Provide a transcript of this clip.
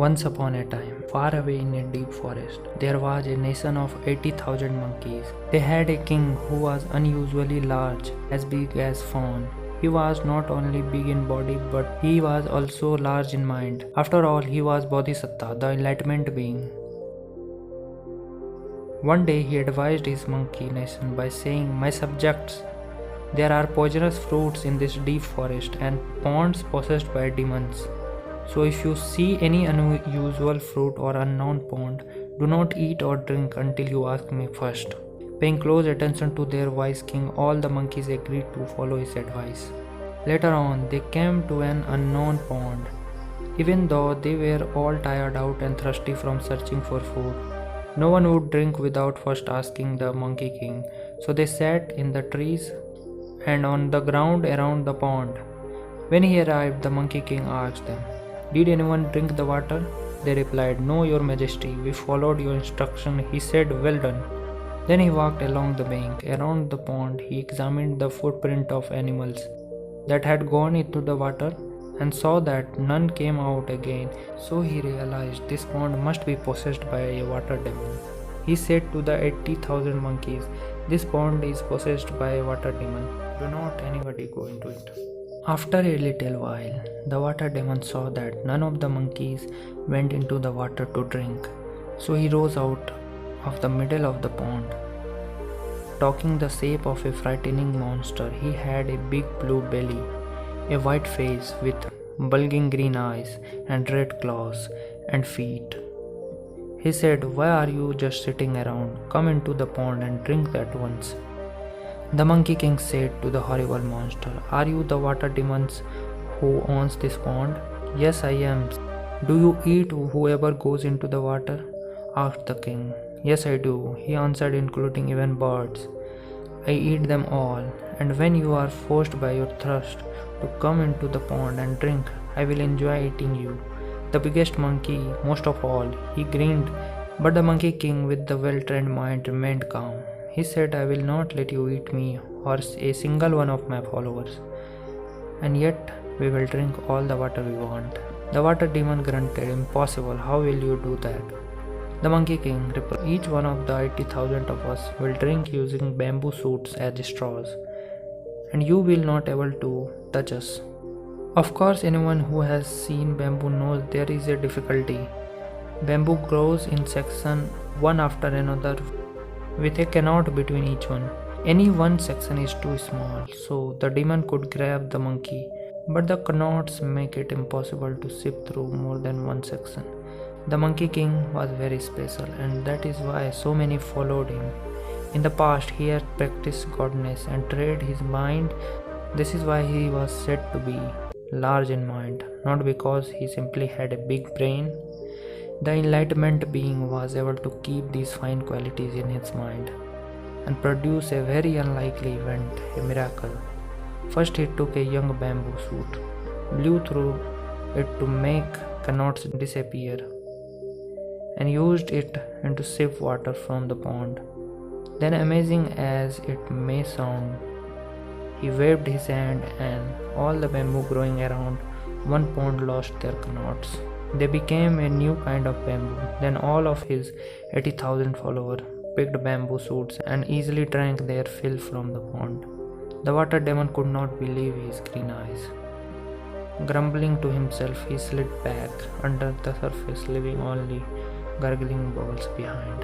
Once upon a time, far away in a deep forest, there was a nation of 80,000 monkeys. They had a king who was unusually large, as big as fawn. He was not only big in body, but he was also large in mind. After all, he was Bodhisattva, the enlightenment being. One day he advised his monkey nation by saying, "My subjects, there are poisonous fruits in this deep forest and ponds possessed by demons. So if you see any unusual fruit or unknown pond, do not eat or drink until you ask me first." Paying close attention to their wise king, all the monkeys agreed to follow his advice. Later on, they came to an unknown pond. Even though they were all tired out and thirsty from searching for food, no one would drink without first asking the monkey king. So they sat in the trees and on the ground around the pond. When he arrived, the monkey king asked them, "Did anyone drink the water?" They replied, "No, your majesty, we followed your instruction." He said, "Well done." Then he walked along the bank. Around the pond, he examined the footprint of animals that had gone into the water and saw that none came out again. So he realized this pond must be possessed by a water demon. He said to the 80,000 monkeys, "This pond is possessed by a water demon. Do not anybody go into it." After a little while, the water demon saw that none of the monkeys went into the water to drink. So he rose out of the middle of the pond, taking the shape of a frightening monster. He had a big blue belly, a white face with bulging green eyes, and red claws and feet. He said, "Why are you just sitting around? Come into the pond and drink at once." The monkey king said to the horrible monster, "Are you the water demons who owns this pond?" "Yes, I am." "Do you eat whoever goes into the water?" asked the king. "Yes, I do," he answered, "including even birds. I eat them all, and when you are forced by your thirst to come into the pond and drink, I will enjoy eating you." The biggest monkey, most of all, he grinned, but the monkey king with the well-trained mind remained calm. He said, "I will not let you eat me or a single one of my followers, and yet we will drink all the water we want." The water demon grunted, "Impossible, how will you do that?" The monkey king replied, "Each one of the 80,000 of us will drink using bamboo shoots as straws, and you will not able to touch us." Of course, anyone who has seen bamboo knows there is a difficulty. Bamboo grows in section one after another with a canot between each one. Any one section is too small, so the demon could grab the monkey, but the knots make it impossible to zip through more than one section. The monkey king was very special, and that is why so many followed him. In the past, he had practiced godness and trained his mind. This is why he was said to be large in mind, not because he simply had a big brain. The enlightenment being was able to keep these fine qualities in his mind and produce a very unlikely event, a miracle. First, he took a young bamboo shoot, blew through it to make knots disappear, and used it to sip water from the pond. Then, amazing as it may sound, he waved his hand and all the bamboo growing around one pond lost their knots. They became a new kind of bamboo. Then all of his 80,000 followers picked bamboo shoots and easily drank their fill from the pond. The water demon could not believe his green eyes. Grumbling to himself, he slid back under the surface, leaving only gurgling bubbles behind.